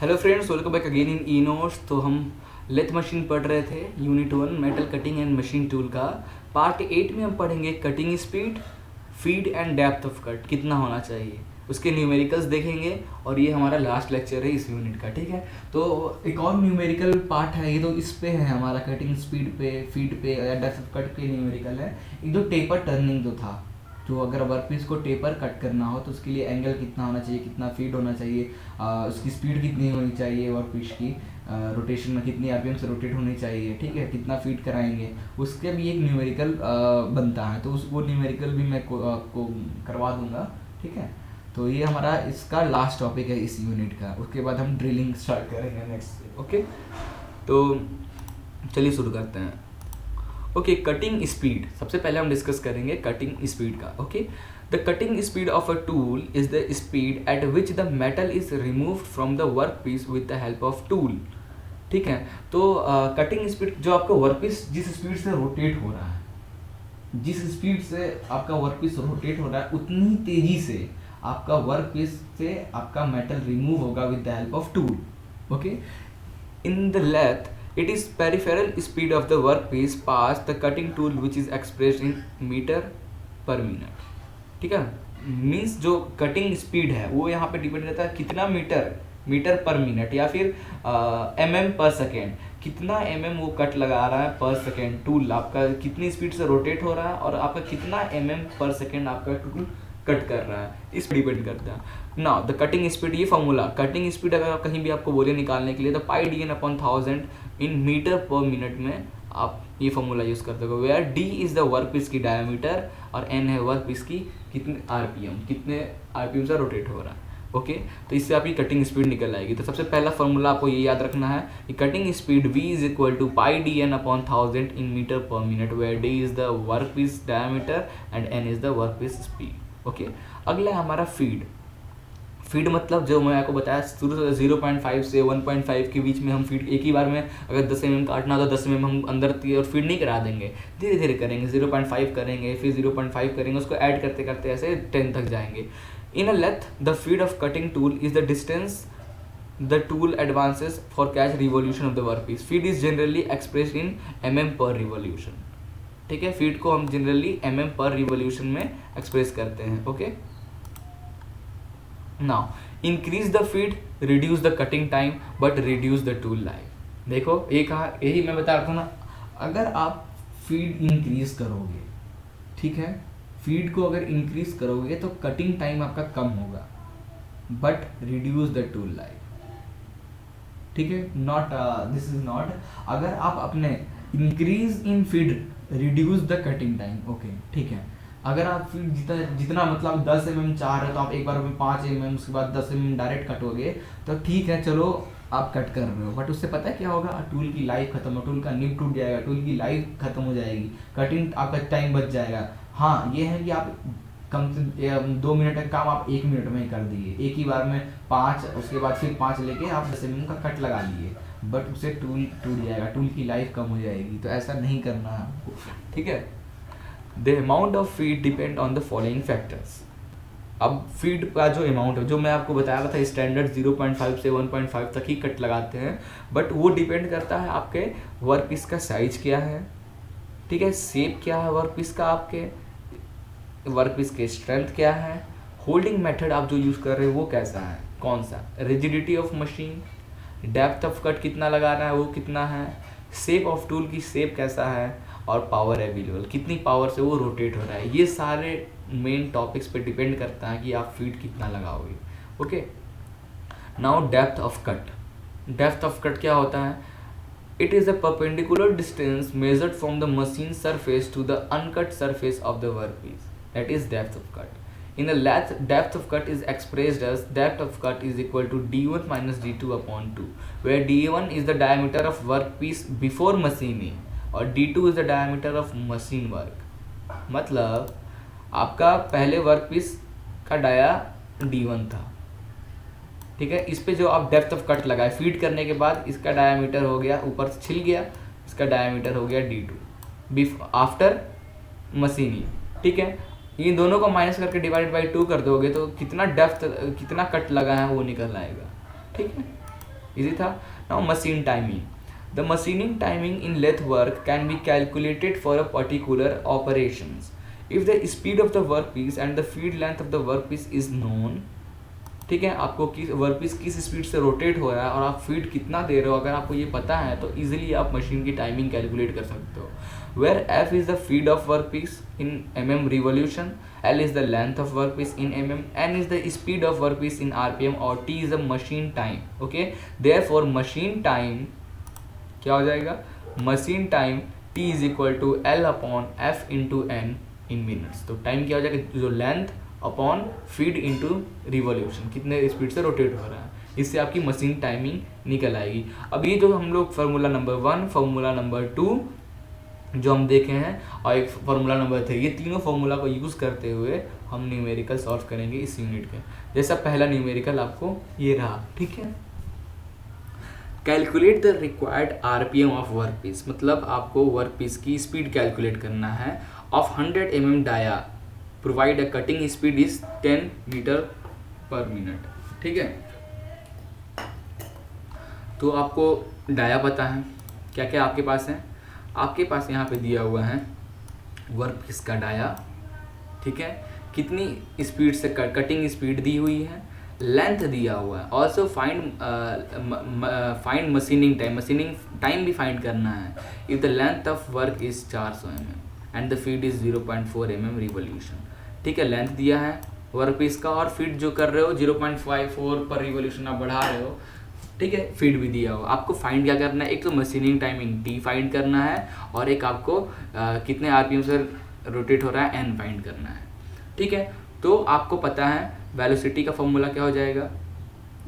Hello friends, welcome back again in e notes. तो हम lathe machine पढ़ रहे थे, unit 1 metal cutting and machine tool का। पार्ट 8 में हम पढ़ेंगे cutting speed, feed and depth of cut कितना होना चाहिए, उसके न्यूमेरिकल्स देखेंगे। और ये हमारा लास्ट लेक्चर है इस यूनिट का, ठीक है। तो एक और न्यूमेरिकल पार्ट है, ये तो इस पे है हमारा, कटिंग स्पीड पे, फीड पे या डेप्थ ऑफ कट पे न्यूमेरिकल है। एक जो टेपर टर्निंग जो था, जो अगर वर्कपीस को टेपर कट करना हो तो उसके लिए एंगल कितना होना चाहिए, कितना फीड होना चाहिए, उसकी स्पीड कितनी होनी चाहिए, वर्कपीस की रोटेशन में कितनी आरपीएम से रोटेट होनी चाहिए, ठीक है, कितना फीड कराएंगे, उसके भी एक न्यूमेरिकल बनता है। तो वो न्यूमेरिकल भी मैं आपको करवा दूंगा, ठीक है। तो ये हमारा इसका लास्ट टॉपिक है इस यूनिट का। उसके बाद हम ड्रिलिंग स्टार्ट करेंगे नेक्स्ट, ओके। तो चलिए शुरू करते हैं। ओके, कटिंग स्पीड सबसे पहले हम डिस्कस करेंगे कटिंग स्पीड का। Okay, the cutting speed of a tool is the speed at which the metal is removed from the work peace with the help of tool, ठीक है। तो cutting speed, जो आपका वर्क पीस जिस speed से rotate हो रहा है, जिस स्पीड से आपका वर्क पीस रोटेट हो रहा है, उतनी तेजी से आपका वर्क पीस से आपका मेटल रिमूव होगा with the help of tool. Okay, in the lathe it is peripheral speed of the workpiece past the cutting tool which is expressed in meter per minute, ठीक है। Means जो cutting speed है वो यहाँ पे depend रहता है कितना मीटर पर मिनट या फिर एमएम पर सेकेंड, कितना एमएम वो कट लगा रहा है पर सेकेंड। टूल आपका कितनी स्पीड से रोटेट हो रहा है और आपका कितना एमएम पर सेकेंड आपका टूल कट कर रहा है, इस पर डिपेंड करता है। नाउ द कटिंग स्पीड, ये फॉर्मूला कटिंग स्पीड अगर आप कहीं भी आपको बोले निकालने के लिए तो pi D N upon 1000 in metre per minute में आप ये फॉर्मूला यूज़ करते हो, where D is the work piece की डायमीटर और एन है वर्क पीस की कितने आरपीएम, कितने आरपीएम से रोटेट हो रहा है। ओके, तो इससे आपकी कटिंग स्पीड निकल आएगी। तो सबसे पहला फॉर्मूला आपको ये याद रखना है कि cutting speed v is equal to pi D N upon 1000 in metre per minute, where D is the work piece diameter and N is the work piece speed. Okay, अगला है हमारा फीड। फीड मतलब जो मैं आपको बताया शुरू से 0.5 से 1.5 के बीच में हम फीड एक ही बार में अगर 10 mm काटना तो 10 mm हम अंदर और फीड नहीं करा देंगे, धीरे धीरे करेंगे। 0.5 करेंगे, फिर 0.5 करेंगे, उसको ऐड करते करते ऐसे 10 तक जाएंगे। In a lathe the feed of cutting tool is the distance the tool advances for each revolution of the work piece. Feed is generally expressed in mm per revolution, ठीक है। फीड को हम generally mm per revolution में express करते हैं। Okay, now increase the feed reduce the cutting time but reduce the tool life. देखो ये कहा, यही मैं बता रहा था ना, अगर आप फीड इंक्रीज करोगे, ठीक है, फीड को अगर इंक्रीज करोगे तो कटिंग टाइम आपका कम होगा but reduce the tool life, ठीक है। नॉट दिस इज नॉट, अगर आप अपने increase in feed reduce the cutting time, okay, ठीक है। अगर आप फीड जितना मतलब 10 mm चाह रहे हो तो आप एक बार में 5 mm, उसके बाद 10 mm डायरेक्ट कटोगे तो ठीक है, चलो आप कट कर रहे हो, बट उससे पता है क्या होगा, टूल की लाइफ खत्म हो, टूल का निब टूट जाएगा, टूल की लाइफ खत्म हो जाएगी, कटिंग आपका टाइम बच जाएगा। हाँ, ये है कि आप कम से 2 मिनट का काम आप 1 मिनट में ही कर दिए, एक ही बार में 5, उसके बाद फिर 5 लेके आप 10 mm का कट लगा लिए, बट उससे टूल टूट जाएगा, टूल की लाइफ कम हो जाएगी। तो ऐसा नहीं करना है आपको, ठीक है। The amount of feed depend on the following factors. अब फीड का जो अमाउंट है, जो मैं आपको बता रहा था, स्टैंडर्ड 0.5 से 1.5 तक ही कट लगाते हैं, बट वो डिपेंड करता है आपके वर्क पीस का साइज क्या है, ठीक है, शेप क्या है वर्क पीस का, आपके वर्क पीस के स्ट्रेंथ क्या है, होल्डिंग मेथड आप जो यूज़ कर रहे हो वो कैसा है, कौन सा, rigidity of machine, depth of cut कितना लगा रहा है वो कितना है, शेप ऑफ टूल की शेप कैसा है, और पावर अवेलेबल, कितनी पावर से वो रोटेट हो रहा है। ये सारे मेन टॉपिक्स पे डिपेंड करता है कि आप फीड कितना लगाओगे। Okay, now depth of cut. Depth of cut क्या होता है, it is a perpendicular distance measured from the machine surface to the uncut surface of the work piece, that is depth of cut. In a lathe, depth of cut is expressed as depth of cut is equal to d1 minus d2 upon 2, where d1 is the diameter of workpiece before machining और d2 is the diameter of machine work। मतलब आपका पहले workpiece का dia d1 था, ठीक है, इस पे जो आप डेप्थ ऑफ कट लगाए फीड करने के बाद इसका डायामीटर हो गया, ऊपर से छिल गया, इसका डायामीटर हो गया d2 आफ्टर मशीनिंग, ठीक है। इन दोनों को माइनस करके डिवाइड बाई 2 कर दोगे तो कितना डेप्थ, कितना कट लगा है वो निकल आएगा, ठीक है। इजी था। Now machine timing, the machining timing in lathe work can be calculated for a particular operations if the speed of the work piece and the feed length of the work piece is known. ठीक है, आपको किस work piece किस speed से rotate हो रहा है और आप फीड कितना दे रहे हो, अगर आपको ये पता है तो इजीली आप मशीन की टाइमिंग कैलकुलेट कर सकते हो। Where F is the feed of work piece in mm revolution, L is the length of work piece in mm, N is the speed of work piece in rpm और T is the machine time. Okay, therefore machine time क्या हो जाएगा, machine time T is equal to L upon F into N in minutes. तो time क्या हो जाएगा, जो length upon feed into revolution, कितने स्पीड से रोटेट हो रहा है, इससे आपकी मशीन टाइमिंग निकल आएगी। अब ये जो हम लोग फार्मूला नंबर 1, फार्मूला नंबर 2 जो हम देखे हैं और एक फार्मूला नंबर 3, ये तीनों फार्मूला को यूज़ करते हुए हम न्यूमेरिकल सॉल्व करेंगे इस यूनिट के। जैसा पहला न्यूमेरिकल आपको ये रहा, ठीक है। Calculate the required RPM of work piece, मतलब आपको वर्क पीस की स्पीड कैलकुलेट करना है of 100 mm dia, provide a cutting speed is 10 metre per minute. ठीक है, तो आपको डाया पता है, क्या क्या आपके पास है, आपके पास यहाँ पे दिया हुआ है वर्क पीस का डाया, ठीक है, कितनी स्पीड से कटिंग स्पीड दी हुई है, लेंथ दिया हुआ है, ऑल्सो फाइंड मशीनिंग टाइम भी फाइंड करना है। If the length of work is 400 mm and the feed is 0.4 mm revolution. ठीक है, लेंथ दिया है वर्क पीस का और फीड जो कर रहे हो 0.54 पर रिवोल्यूशन आप बढ़ा रहे हो। ठीक है, फीड भी दिया हो, आपको फाइंड क्या करना है, एक तो मशीनिंग टाइमिंग टी फाइंड करना है और एक आपको कितने आरपीएम से रोटेट हो रहा है एन फाइंड करना है। ठीक है, तो आपको पता है वेलोसिटी का फॉर्मूला क्या हो जाएगा,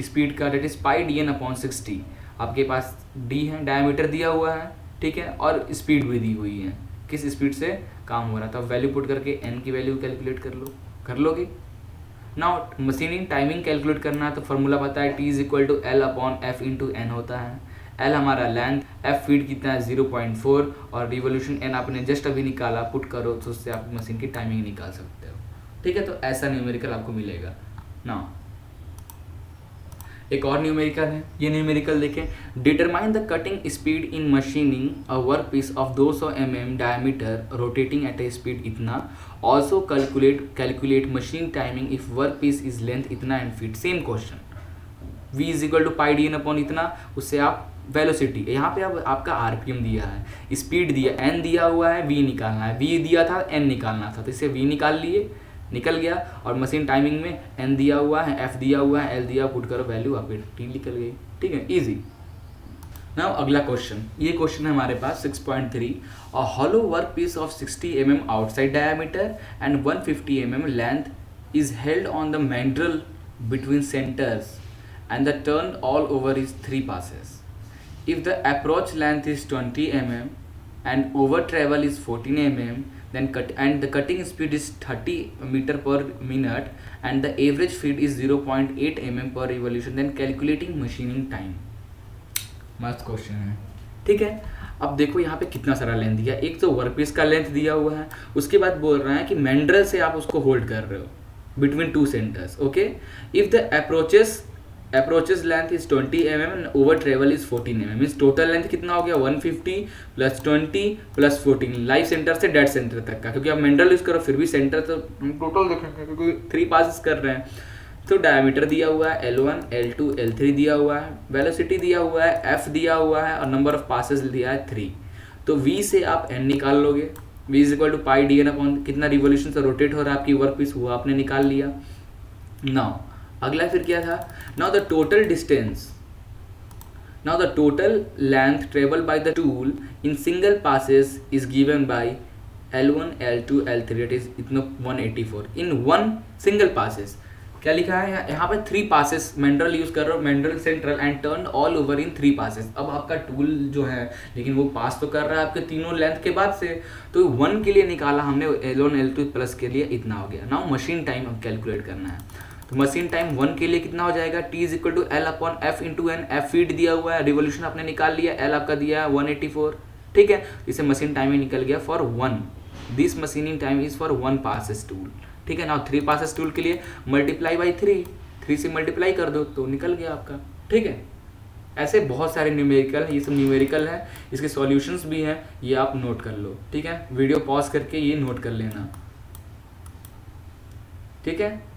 स्पीड का, that is pi D N upon 60। आपके पास डी है, डायमीटर दिया हुआ है, ठीक है, और स्पीड भी दी हुई है, किस स्पीड से काम हो रहा था, वैल्यू पुट करके एन की वैल्यू कैलकुलेट कर लोगे। नाउ मशीनिंग टाइमिंग कैलकुलेट करना है तो फॉर्मूला पता है, T is equal to L upon F into N होता है। एल हमारा लेंथ, एफ फीड कितना है 0.4 और रिवोल्यूशन एन आपने जस्ट अभी निकाला, पुट करो तो उससे आप मशीन की टाइमिंग निकाल सकते हो। ठीक है, तो ऐसा न्यूमेरिकल आपको मिलेगा ना। एक और न्यूमेरिकल है, ये न्यूमेरिकल देखें, determine the cutting speed in machining a work piece of 200 mm diameter rotating at a speed इतना, also calculate machine timing if work piece is length इतना and feed. Same question, v is equal to pi D N upon इतना, उससे आप velocity, यहाँ पे अब आपका RPM दिया है, स्पीड दिया, एन दिया हुआ है, v निकालना है, v दिया था एन निकालना था, तो इससे v निकाल लिए, निकल गया, और मशीन टाइमिंग में एन दिया हुआ है, एफ दिया हुआ है, एल दिया, पुट करो वैल्यू, आपकी टी निकल गई। ठीक है, इजी। नाउ अगला क्वेश्चन, ये क्वेश्चन है हमारे पास 6.3, a hollow work piece of 60 mm outside diameter and 150 mm length is held on the mandrel between centres and the turn all over is 3 passes. If the approach length is 20 mm and over travel is 14 mm, then the cutting speed is 30 meter per minute and the average feed is 0.8 mm per revolution, then calculating machining time. मस्त question है। ठीक है, अब देखो यहाँ पे कितना सारा लेंथ दिया, एक तो वर्कपीस का लेंथ दिया हुआ है, उसके बाद बोल रहा है कि मैंड्रल से आप उसको होल्ड कर रहे हो between 2 centres. Okay, if the approaches length is 20 mm and over travel is 14 mm, means total length कितना हो गया 150 प्लस 20 प्लस 14, लाइव सेंटर से डेड सेंटर तक का, क्योंकि आप मेंडल यूज करो फिर भी सेंटर तो टोटल देखेंगे क्योंकि 3 पासेस कर रहे हैं। तो डायमीटर दिया हुआ है L1, L2, L3 दिया हुआ है, वेलोसिटी दिया हुआ है, F दिया हुआ है और नंबर ऑफ पासेस दिया है 3। तो V से आप N निकाल लोगे, V is equal to pi D N upon कितना रिवोल्यूशन से रोटेट हो रहा है आपकी वर्क पीस, हुआ आपने निकाल लिया। नाउ अगला फिर क्या था, now the total length travel by the tool in single passes is given by L1, L2, L3, it is इतना 184 इन 1 सिंगल पासेस। क्या लिखा है यहाँ पे 3 पासेस, मैंड्रल यूज कर रहे हो, mandrel central and turn all over in 3 passes. अब आपका टूल जो है लेकिन वो पास तो कर रहा है आपके तीनों लेंथ के बाद से, तो 1 के लिए निकाला हमने, L1, L2 प्लस के लिए इतना हो गया। नाउ मशीन टाइम अब कैलकुलेट करना है, तो मशीन टाइम 1 के लिए कितना हो जाएगा, T is equal to L upon F into N, F feed दिया हुआ है, रिवोल्यूशन आपने निकाल लिया, एल आपका दिया है 184। ठीक है, इसे मशीन टाइम निकल गया for 1, this machining time is for 1 passes tool. ठीक है, नाउ 3 पासेस टूल के लिए मल्टीप्लाई बाई 3 से मल्टीप्लाई कर दो तो निकल गया आपका। ठीक है, ऐसे बहुत सारे न्यूमेरिकल, ये सब न्यूमेरिकल है, इसके सॉल्यूशंस भी हैं, ये आप नोट कर लो, ठीक है। वीडियो पॉज करके ये नोट कर लेना, ठीक है।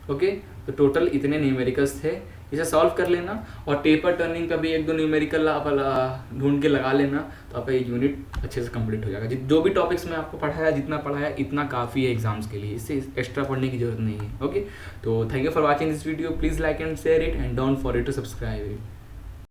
ओके, तो टोटल इतने न्यूमेरिकल्स थे, इसे सॉल्व कर लेना और टेपर टर्निंग का भी 1-2 न्यूमेरिकल आप ढूंढ के लगा लेना, तो आपका ये यूनिट अच्छे से कंप्लीट हो जाएगा। जो भी टॉपिक्स मैं आपको पढ़ाया, जितना पढ़ाया इतना काफ़ी है एग्जाम्स के लिए, इससे एक्स्ट्रा पढ़ने की जरूरत नहीं है। ओके, तो thank you for watching this video, please like and share it and don't forget to subscribe it.